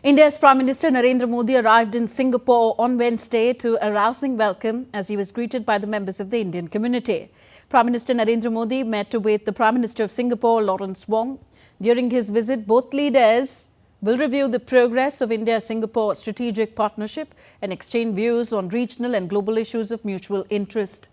India's Prime Minister Narendra Modi arrived in Singapore on Wednesday to a rousing welcome as he was greeted by the members of the Indian community. Prime Minister Narendra Modi met with the Prime Minister of Singapore, Lawrence Wong. During his visit, both leaders will review the progress of India-Singapore strategic partnership and exchange views on regional and global issues of mutual interest.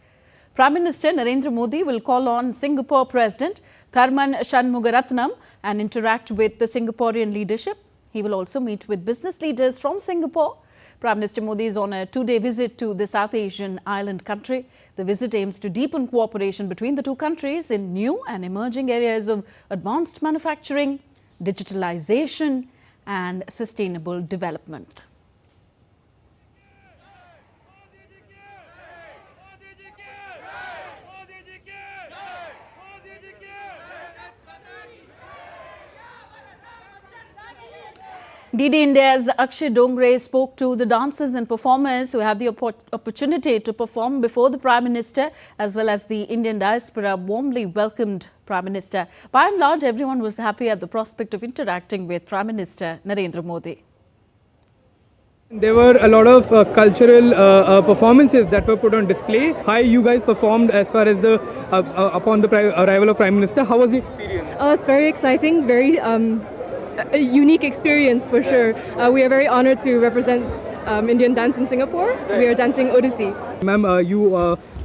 Prime Minister Narendra Modi will call on Singapore President Tharman Shanmugaratnam and interact with the Singaporean leadership. He will also meet with business leaders from Singapore. Prime Minister Modi is on a two-day visit to the South Asian island country. The visit aims to deepen cooperation between the two countries in new and emerging areas of advanced manufacturing, digitalization and sustainable development. DD India's Akshay Dongre spoke to the dancers and performers who had the opportunity to perform before the Prime Minister, as well as the Indian diaspora warmly welcomed Prime Minister. By and large, everyone was happy at the prospect of interacting with Prime Minister Narendra Modi. There were a lot of cultural performances that were put on display. How you guys performed as far as the upon the arrival of Prime Minister? How was the experience? It's very exciting, very a unique experience for sure. We are very honored to represent Indian dance in Singapore. Right. We are dancing Odissi. Ma'am, you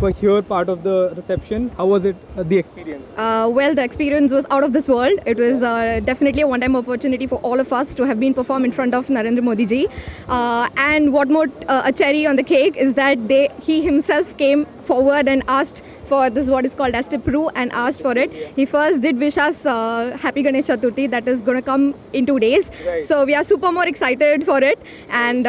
were here part of the reception. How was it, the experience? Well, the experience was out of this world. It was definitely a one-time opportunity for all of us to have been performed in front of Narendra Modi ji. And what more, a cherry on the cake is that he himself came forward and asked for this, what is called as Tipru, and asked for it. He first did wish us Happy Ganesh Chaturthi that is going to come in 2 days. Right. So we are super more excited for it. And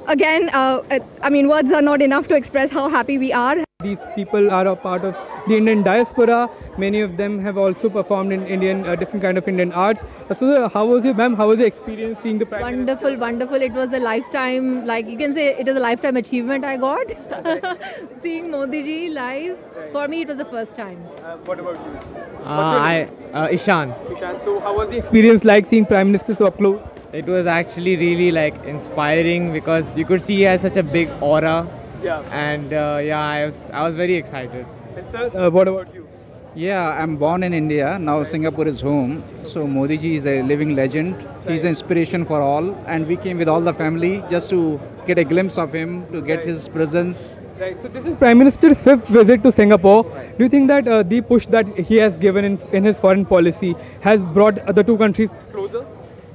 again, I mean, words are not enough to express how happy we are. These people are a part of the Indian diaspora. Many of them have also performed in Indian, different kind of Indian arts. So how was it, ma'am? How was the experience seeing the Prime Wonderful, Minister? wonderful. It was a lifetime, like you can say it is a lifetime achievement I got. Seeing Modi ji live, for me it was the first time. What about you? Ishan. Ishan, so how was the experience like seeing Prime Minister so up close? It was actually really like inspiring because you could see he has such a big aura. Yeah. And yeah, I was very excited. And sir, what about you? Yeah, I'm born in India. Now Singapore is home. So Modi ji is a living legend. He's an inspiration for all. And we came with all the family just to get a glimpse of him, to get his presence. Right. So this is Prime Minister's 5th visit to Singapore. Right. Do you think that the push that he has given in his foreign policy has brought the two countries closer?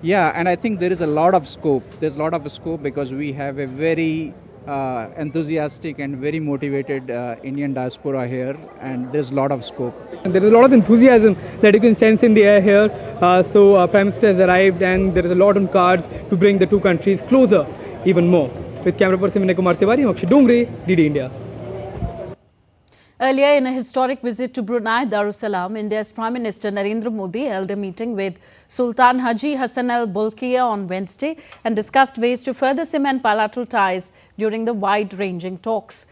Yeah, and I think there is a lot of scope. There's a lot of scope because we have a very enthusiastic and very motivated Indian diaspora here, and there's a lot of scope. And there is a lot of enthusiasm that you can sense in the air here. So Prime Minister has arrived and there is a lot on cards to bring the two countries closer even more. With camera person Vinay Kumar Tiwari, I'm Akshay Dongre, DD India. Earlier, in a historic visit to Brunei, Darussalam, India's Prime Minister Narendra Modi held a meeting with Sultan Haji Hassan Al Bolkiah on Wednesday and discussed ways to further cement bilateral ties during the wide-ranging talks.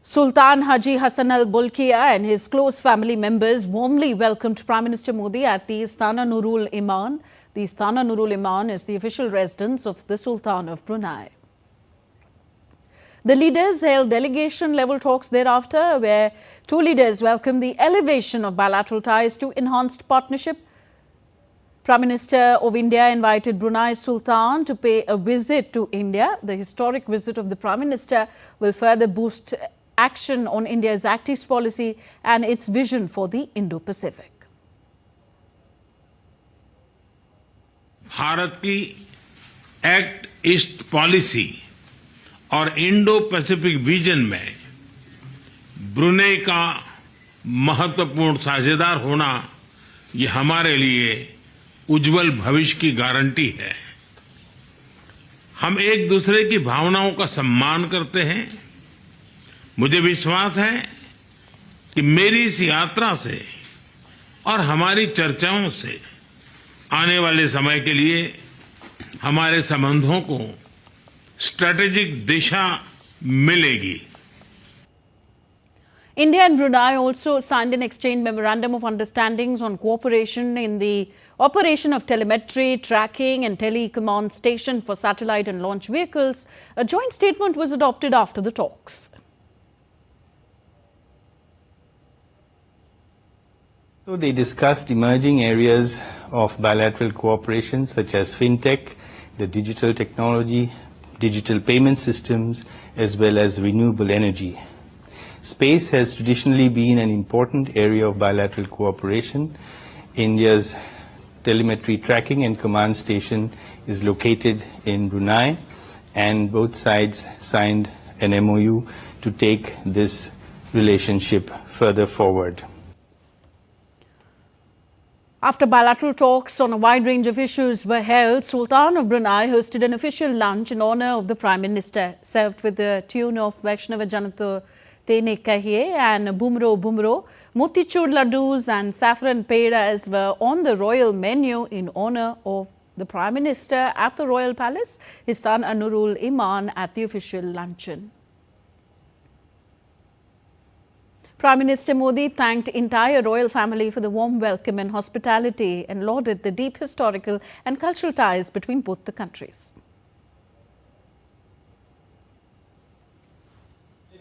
Sultan Haji Hassan Al Bolkiah and his close family members warmly welcomed Prime Minister Modi at the Istana Nurul Iman. The Istana Nurul Iman is the official residence of the Sultan of Brunei. The leaders held delegation-level talks thereafter, where two leaders welcomed the elevation of bilateral ties to enhanced partnership. Prime Minister of India invited Brunei Sultan to pay a visit to India. The historic visit of the Prime Minister will further boost action on India's Act East policy and its vision for the Indo-Pacific. Bharat की act east policy और Indo Pacific vision में Brunei का महत्वपूर्ण साझेदार होना ये हमारे लिए उज्जवल भविष्य की गारंटी है। हम एक दूसरे की भावनाओं का सम्मान करते हैं। मुझे विश्वास है कि मेरी इस यात्रा से और हमारी चर्चाओं से आने वाले समय के लिए हमारे संबंधों को स्ट्रेटेजिक दिशा मिलेगी। India and Brunei also signed an exchange memorandum of understandings on cooperation in the operation of telemetry, tracking and telecommand station for satellite and launch vehicles. A joint statement was adopted after the talks. So they discussed emerging areas of bilateral cooperation such as Fintech, the digital technology, digital payment systems, as well as renewable energy. Space has traditionally been an important area of bilateral cooperation. India's telemetry tracking and command station is located in Brunei, and both sides signed an MOU to take this relationship further forward. After bilateral talks on a wide range of issues were held, Sultan of Brunei hosted an official lunch in honour of the Prime Minister, served with the tune of Vaishnava Janato Tene Kahiye and Bumro Bumro. Motichur laddus and saffron pedas were on the royal menu in honour of the Prime Minister at the Royal Palace, his son Anurul Iman at the official luncheon. Prime Minister Modi thanked entire royal family for the warm welcome and hospitality and lauded the deep historical and cultural ties between both the countries.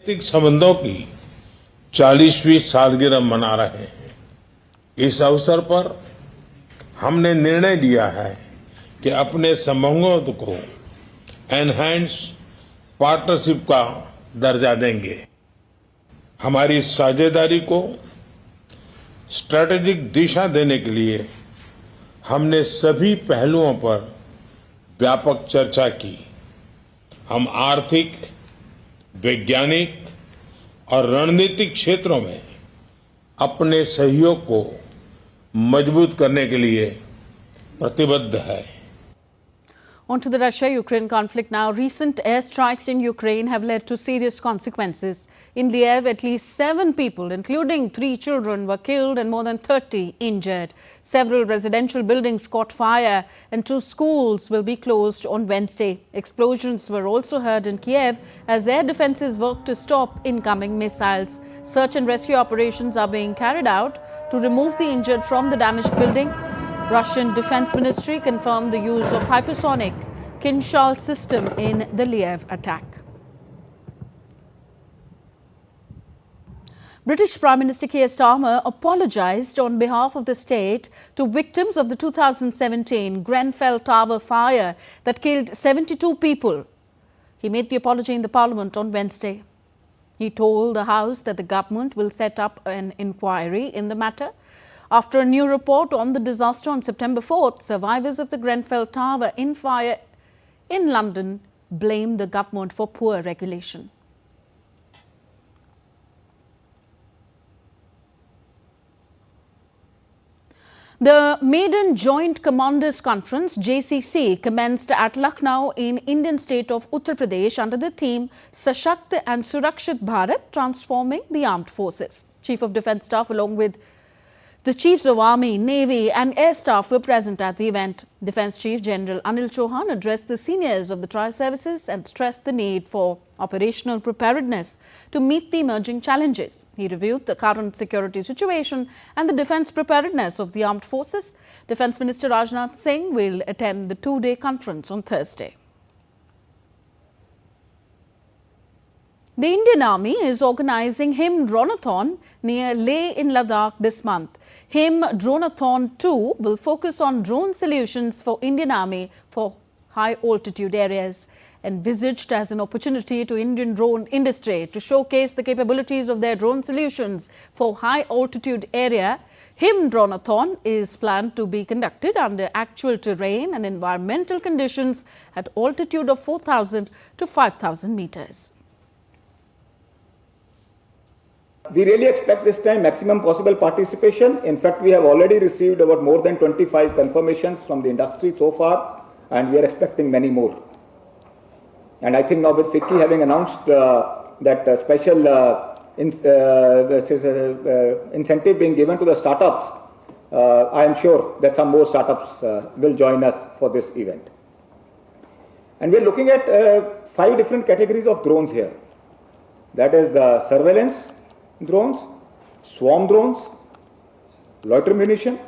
संबंधों की 40वीं सालगिरह मना रहे हैं। इस अवसर पर हमने निर्णय लिया है कि अपने संबंधों को एनहांस पार्टनरशिप का दर्जा देंगे। हमारी साझेदारी को स्ट्रैटेजिक दिशा देने के लिए हमने सभी पहलुओं पर व्यापक चर्चा की। हम आर्थिक, वैज्ञानिक और रणनीतिक क्षेत्रों में अपने सहयोग को मजबूत करने के लिए प्रतिबद्ध है। On to the Russia-Ukraine conflict now. Recent airstrikes in Ukraine have led to serious consequences. In Lviv, at least 7 people, including 3 children, were killed and more than 30 injured. Several residential buildings caught fire and 2 schools will be closed on Wednesday. Explosions were also heard in Kiev as air defences work to stop incoming missiles. Search and rescue operations are being carried out to remove the injured from the damaged building. Russian Defense Ministry confirmed the use of hypersonic Kinzhal system in the Lviv attack. British Prime Minister Keir Starmer apologised on behalf of the state to victims of the 2017 Grenfell Tower fire that killed 72 people. He made the apology in the Parliament on Wednesday. He told the House that the government will set up an inquiry in the matter. After a new report on the disaster on September 4th, survivors of the Grenfell Tower fire in London blamed the government for poor regulation. The maiden Joint Commanders Conference JCC commenced at Lucknow in Indian state of Uttar Pradesh under the theme Sashakt and Surakshit Bharat, transforming the armed forces. Chief of Defence Staff along with the Chiefs of Army, Navy and Air Staff were present at the event. Defence Chief General Anil Chauhan addressed the seniors of the tri-services and stressed the need for operational preparedness to meet the emerging challenges. He reviewed the current security situation and the defence preparedness of the armed forces. Defence Minister Rajnath Singh will attend the 2-day conference on Thursday. The Indian Army is organising Him Dronathon near Leh in Ladakh this month. Him Dronathon 2 will focus on drone solutions for Indian Army for high altitude areas. Envisaged as an opportunity to Indian drone industry to showcase the capabilities of their drone solutions for high altitude area, Him Dronathon is planned to be conducted under actual terrain and environmental conditions at altitude of 4,000 to 5,000 metres. We really expect this time maximum possible participation. In fact, we have already received about more than 25 confirmations from the industry so far, and we are expecting many more. And I think now with FICCI having announced that special incentive being given to the startups, I am sure that some more startups will join us for this event. And we are looking at 5 different categories of drones here. That is surveillance drones, swarm drones, loiter munition,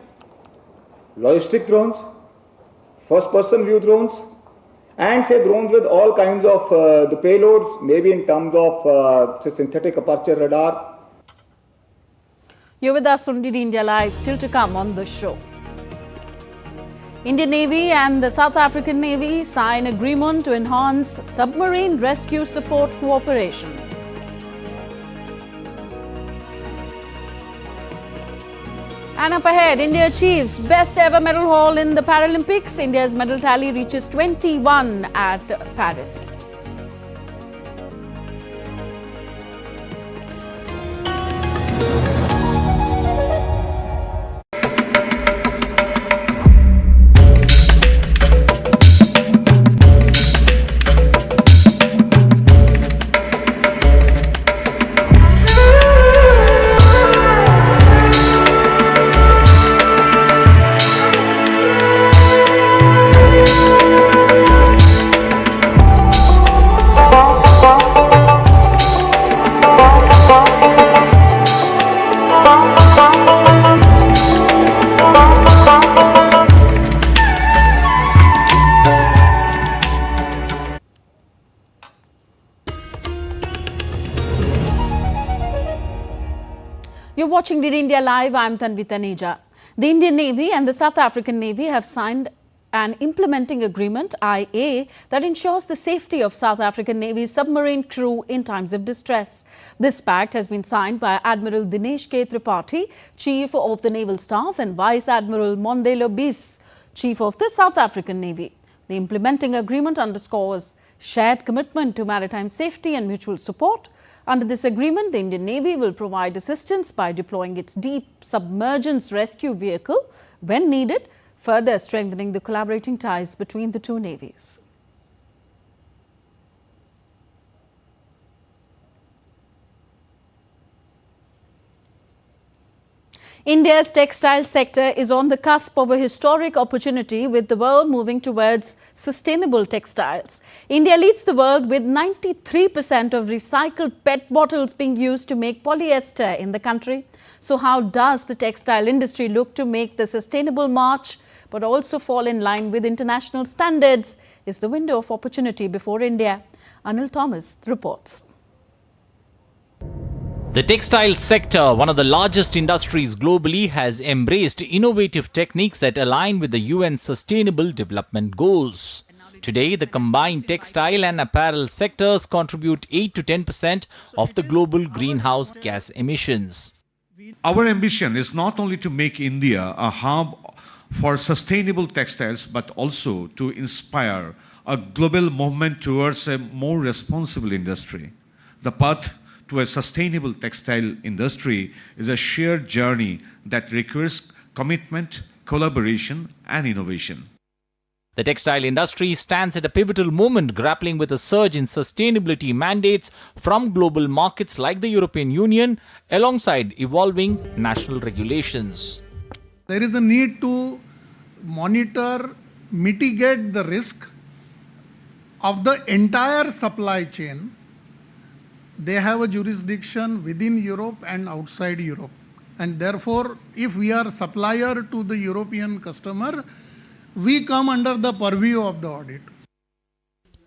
logistic drones, first-person view drones, and say drones with all kinds of the payloads, maybe in terms of synthetic aperture radar. You're with us on DD India Live, still to come on the show. Indian Navy and the South African Navy sign agreement to enhance submarine rescue support cooperation. And up ahead, India achieves best ever medal haul in the Paralympics. India's medal tally reaches 21 at Paris. You're watching DD India Live. I'm Tanvi Taneja. The Indian Navy and the South African Navy have signed an implementing agreement, IA, that ensures the safety of South African Navy's submarine crew in times of distress. This pact has been signed by Admiral Dinesh K. Tripathi, Chief of the Naval Staff, and Vice Admiral Mondelo Bis, Chief of the South African Navy. The implementing agreement underscores shared commitment to maritime safety and mutual support. Under this agreement, the Indian Navy will provide assistance by deploying its deep submergence rescue vehicle when needed, further strengthening the collaborating ties between the two navies. India's textile sector is on the cusp of a historic opportunity, with the world moving towards sustainable textiles. India leads the world with 93% of recycled PET bottles being used to make polyester in the country. So how does the textile industry look to make the sustainable march but also fall in line with international standards? Is the window of opportunity before India? Anil Thomas reports. The textile sector, one of the largest industries globally, has embraced innovative techniques that align with the UN Sustainable Development Goals. Today, the combined textile and apparel sectors contribute 8 to 10% of the global greenhouse gas emissions. Our ambition is not only to make India a hub for sustainable textiles, but also to inspire a global movement towards a more responsible industry. The path to a sustainable textile industry is a shared journey that requires commitment, collaboration, and innovation. The textile industry stands at a pivotal moment, grappling with a surge in sustainability mandates from global markets like the European Union, alongside evolving national regulations. There is a need to monitor, mitigate the risk of the entire supply chain. They have a jurisdiction within Europe and outside Europe. And therefore, if we are supplier to the European customer, we come under the purview of the audit.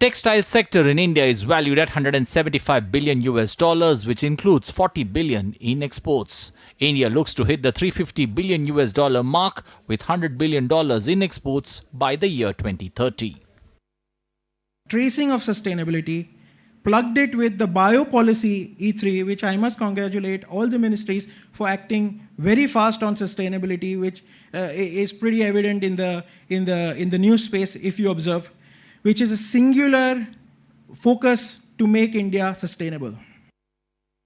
Textile sector in India is valued at $175 billion, which includes $40 billion in exports. India looks to hit the $350 billion mark with $100 billion in exports by the year 2030. Tracing of sustainability, plugged it with the biopolicy E3, which I must congratulate all the ministries for acting very fast on sustainability, which is pretty evident in the news space if you observe, which is a singular focus to make India sustainable.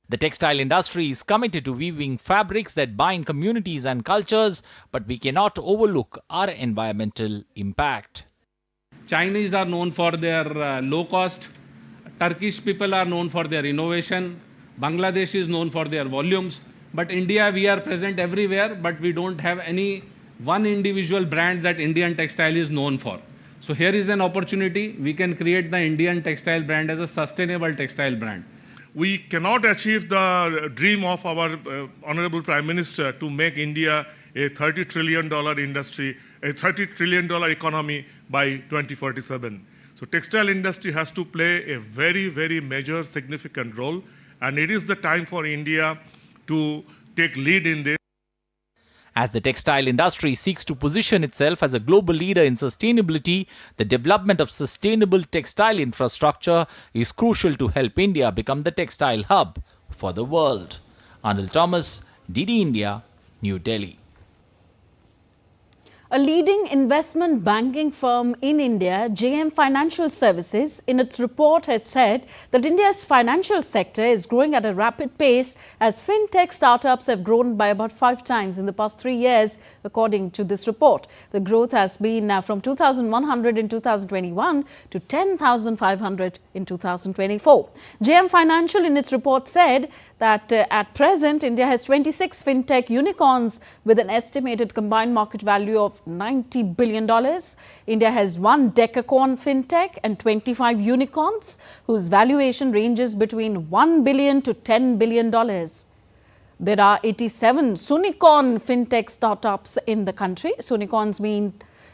The textile industry is committed to weaving fabrics that bind communities and cultures, but we cannot overlook our environmental impact. Chinese are known for their low cost. Turkish people are known for their innovation. Bangladesh is known for their volumes. But India, we are present everywhere, but we don't have any one individual brand that Indian textile is known for. So here is an opportunity. We can create the Indian textile brand as a sustainable textile brand. We cannot achieve the dream of our Honorable Prime Minister to make India a $30 trillion industry a $30 trillion economy by 2047. So textile industry has to play a very, very major, significant role, and it is the time for India to take lead in this. As the textile industry seeks to position itself as a global leader in sustainability, the development of sustainable textile infrastructure is crucial to help India become the textile hub for the world. Anil Thomas, DD India, New Delhi. A leading investment banking firm in India, JM Financial Services, in its report has said that India's financial sector is growing at a rapid pace as fintech startups have grown by about 5 times in the past 3 years, according to this report. The growth has been from 2,100 in 2021 to 10,500 in 2024. JM Financial in its report said that at present, India has 26 fintech unicorns with an estimated combined market value of $90 billion. India has 1 decacorn fintech and 25 unicorns whose valuation ranges between $1 billion to $10 billion. There are 87 Sunicorn fintech startups in the country. Sunicorns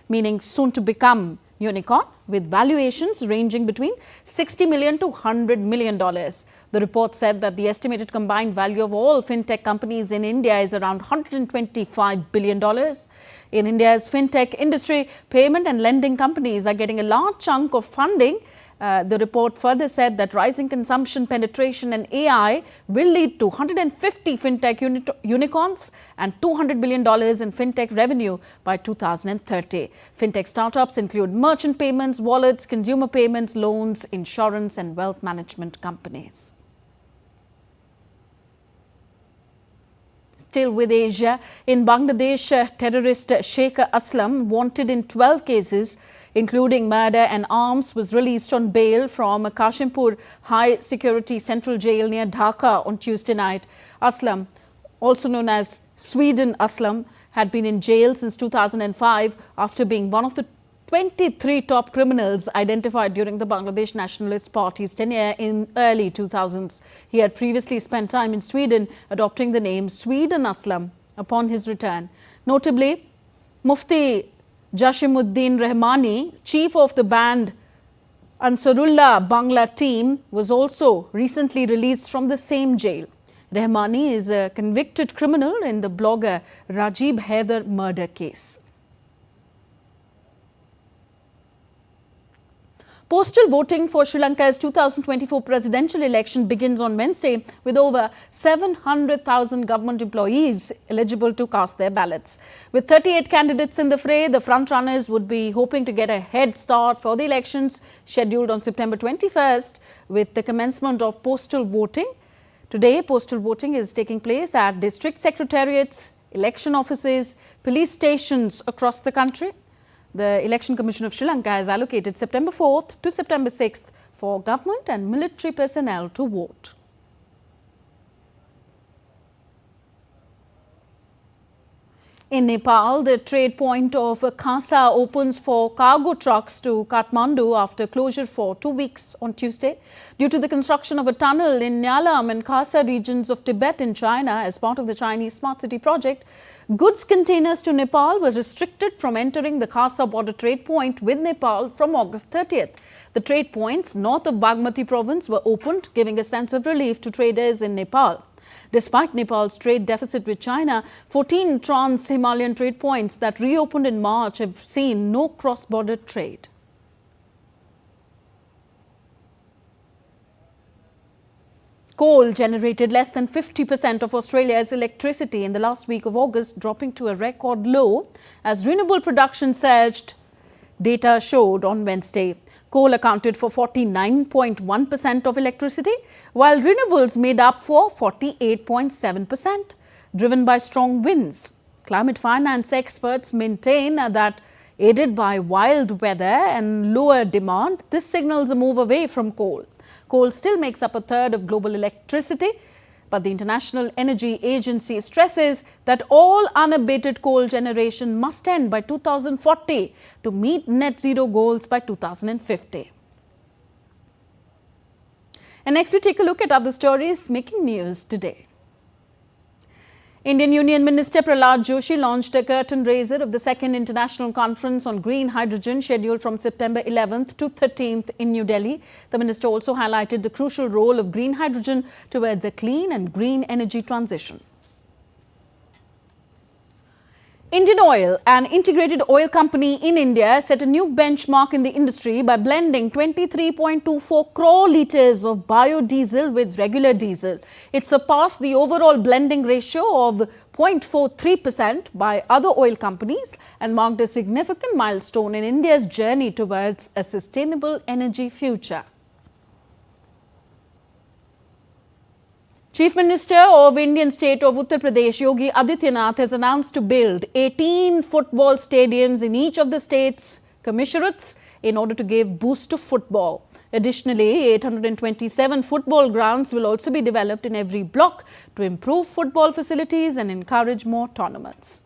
meaning soon to become unicorn, with valuations ranging between $60 million to $100 million. The report said that the estimated combined value of all fintech companies in India is around $125 billion. In India's fintech industry, payment and lending companies are getting a large chunk of funding. The report further said that rising consumption penetration and AI will lead to 150 fintech unicorns and $200 billion in fintech revenue by 2030. Fintech startups include merchant payments, wallets, consumer payments, loans, insurance and wealth management companies. Still with Asia, in Bangladesh, terrorist Sheikh Aslam, wanted in 12 cases, including murder and arms, was released on bail from Kashimpur High Security Central Jail near Dhaka on Tuesday night. Aslam, also known as Sweden Aslam, had been in jail since 2005 after being one of the 23 top criminals identified during the Bangladesh Nationalist Party's tenure in early 2000s. He had previously spent time in Sweden, adopting the name Sweden Aslam upon his return. Notably, Mufti Jashimuddin Rahmani, chief of the banned Ansarullah Bangla team, was also recently released from the same jail. Rahmani is a convicted criminal in the blogger Rajiv Haider murder case. Postal voting for Sri Lanka's 2024 presidential election begins on Wednesday, with over 700,000 government employees eligible to cast their ballots. With 38 candidates in the fray, the frontrunners would be hoping to get a head start for the elections scheduled on September 21st with the commencement of postal voting. Today, postal voting is taking place at district secretariats, election offices, police stations across the country. The Election Commission of Sri Lanka has allocated September 4th to September 6th for government and military personnel to vote. In Nepal, the trade point of Khasa opens for cargo trucks to Kathmandu after closure for 2 weeks on Tuesday. Due to the construction of a tunnel in Nyalam and Khasa regions of Tibet in China as part of the Chinese Smart City project, goods containers to Nepal were restricted from entering the Khasa border trade point with Nepal from August 30th. The trade points north of Bagmati province were opened, giving a sense of relief to traders in Nepal. Despite Nepal's trade deficit with China, 14 trans-Himalayan trade points that reopened in March have seen no cross-border trade. Coal generated less than 50% of Australia's electricity in the last week of August, dropping to a record low as renewable production surged, data showed on Wednesday. Coal accounted for 49.1% of electricity, while renewables made up for 48.7%, driven by strong winds. Climate finance experts maintain that, aided by wild weather and lower demand, this signals a move away from coal. Coal still makes up a third of global electricity, but the International Energy Agency stresses that all unabated coal generation must end by 2040 to meet net zero goals by 2050. And next we take a look at other stories making news today. Indian Union Minister Prahlad Joshi launched a curtain raiser of the second international conference on green hydrogen scheduled from September 11th to 13th in New Delhi. The minister also highlighted the crucial role of green hydrogen towards a clean and green energy transition. Indian Oil, an integrated oil company in India, set a new benchmark in the industry by blending 23.24 crore litres of biodiesel with regular diesel. It surpassed the overall blending ratio of 0.43% by other oil companies and marked a significant milestone in India's journey towards a sustainable energy future. Chief Minister of Indian state of Uttar Pradesh, Yogi Adityanath, has announced to build 18 football stadiums in each of the state's commissionates in order to give boost to football. Additionally, 827 football grounds will also be developed in every block to improve football facilities and encourage more tournaments.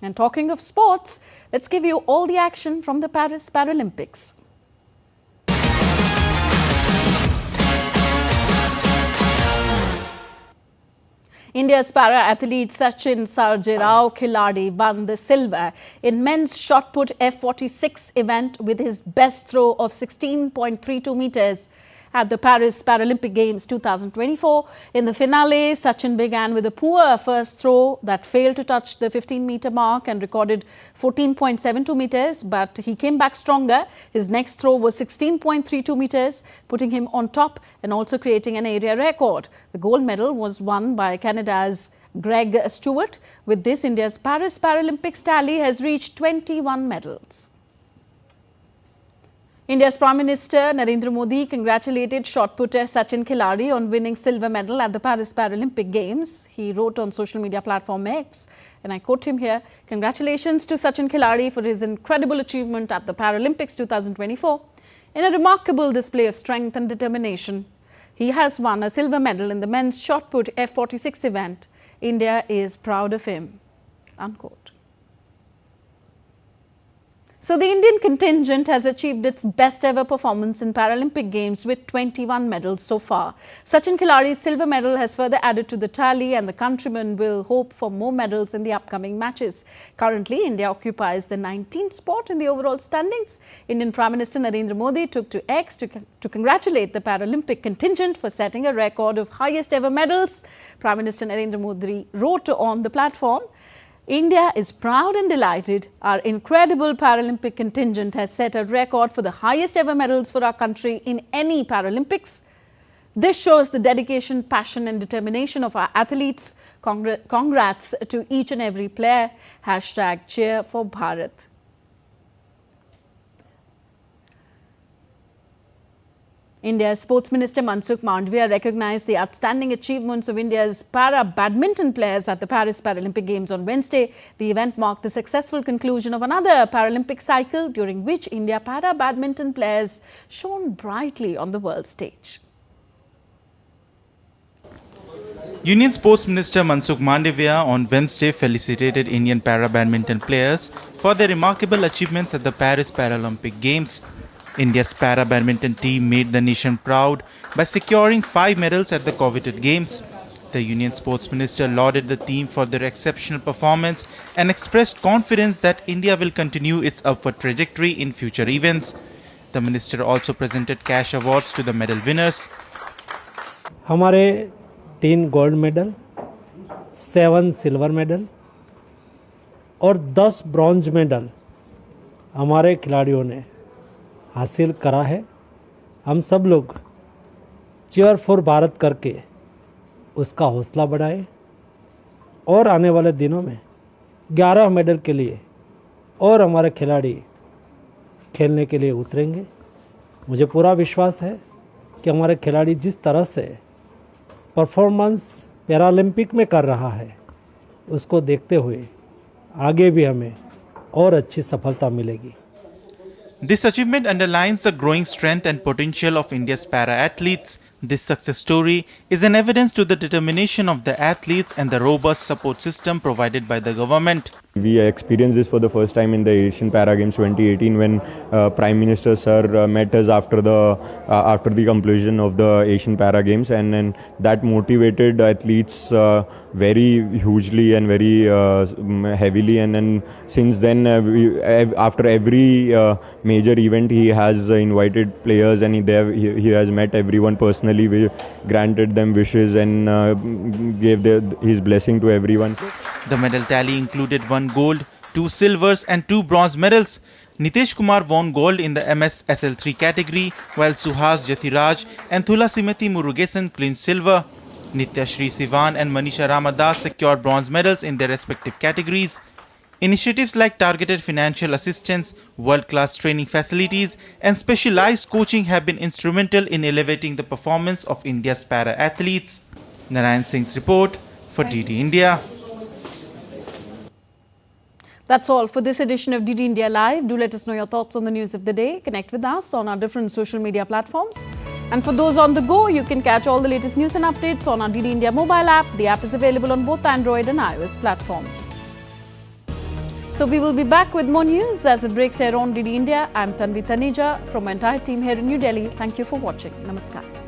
And talking of sports, let's give you all the action from the Paris Paralympics. India's para-athlete Sachin Sarjirao Khiladi won the silver in men's shot put F46 event with his best throw of 16.32 meters at the Paris Paralympic Games 2024. In the finale, Sachin began with a poor first throw that failed to touch the 15-meter mark and recorded 14.72 meters, but he came back stronger. His next throw was 16.32 meters, putting him on top and also creating an area record. The gold medal was won by Canada's Greg Stewart. With this, India's Paris Paralympics tally has reached 21 medals. India's Prime Minister Narendra Modi congratulated shot putter Sachin Khiladi on winning silver medal at the Paris Paralympic Games. He wrote on social media platform X, and I quote him here, "Congratulations to Sachin Khiladi for his incredible achievement at the Paralympics 2024. In a remarkable display of strength and determination, he has won a silver medal in the men's shot put F46 event. India is proud of him." Unquote. So the Indian contingent has achieved its best ever performance in Paralympic Games with 21 medals so far. Sachin Khiladi's silver medal has further added to the tally, and the countrymen will hope for more medals in the upcoming matches. Currently, India occupies the 19th spot in the overall standings. Indian Prime Minister Narendra Modi took to X to congratulate the Paralympic contingent for setting a record of highest ever medals. Prime Minister Narendra Modi wrote on the platform, "India is proud and delighted. Our incredible Paralympic contingent has set a record for the highest ever medals for our country in any Paralympics. This shows the dedication, passion and determination of our athletes. Congrats to each and every player. #Cheer for Bharat." India's Sports Minister Mansukh Mandavia recognized the outstanding achievements of India's para-badminton players at the Paris Paralympic Games on Wednesday. The event marked the successful conclusion of another Paralympic cycle, during which India para-badminton players shone brightly on the world stage. Union Sports Minister Mansukh Mandavia on Wednesday felicitated Indian para-badminton players for their remarkable achievements at the Paris Paralympic Games. India's para-badminton team made the nation proud by securing 5 medals at the coveted games. The Union Sports Minister lauded the team for their exceptional performance and expressed confidence that India will continue its upward trajectory in future events. The minister also presented cash awards to the medal winners. हमारे 3 gold medal, 7 silver medal और 10 bronze medal हमारे खिलाड़ियों ने हासिल करा है। हम सब लोग चीयर फॉर भारत करके उसका हौसला बढ़ाए और आने वाले दिनों में 11 मेडल के लिए और हमारे खिलाड़ी खेलने के लिए उतरेंगे। मुझे पूरा विश्वास है कि हमारे खिलाड़ी जिस तरह से परफॉर्मेंस पैरालंपिक में कर रहा है, उसको देखते हुए आगे भी हमें और अच्छी सफलता मिलेगी। This achievement underlines the growing strength and potential of India's para-athletes. This success story is an evidence to the determination of the athletes and the robust support system provided by the government. We experienced this for the first time in the Asian Para Games 2018 when Prime Minister Sir met us after the conclusion of the Asian Para Games, and then that motivated athletes very hugely and very heavily. And then since then, after every major event, he has invited players, and he has met everyone personally. We granted them wishes and gave his blessing to everyone. The medal tally included 1 gold, 2 silvers and 2 bronze medals. Nitesh Kumar won gold in the MS SL3 category, while Suhas Jathiraj and Thulasimati Murugesan clinched silver. Nitya Shri Sivan and Manisha Ramadas secured bronze medals in their respective categories. Initiatives like targeted financial assistance, world-class training facilities and specialized coaching have been instrumental in elevating the performance of India's para-athletes. Narayan Singh's report for DD India. That's all for this edition of DD India Live. Do let us know your thoughts on the news of the day. Connect with us on our different social media platforms. And for those on the go, you can catch all the latest news and updates on our DD India mobile app. The app is available on both Android and iOS platforms. So we will be back with more news as it breaks here on DD India. I'm Tanvi Taneja from my entire team here in New Delhi. Thank you for watching. Namaskar.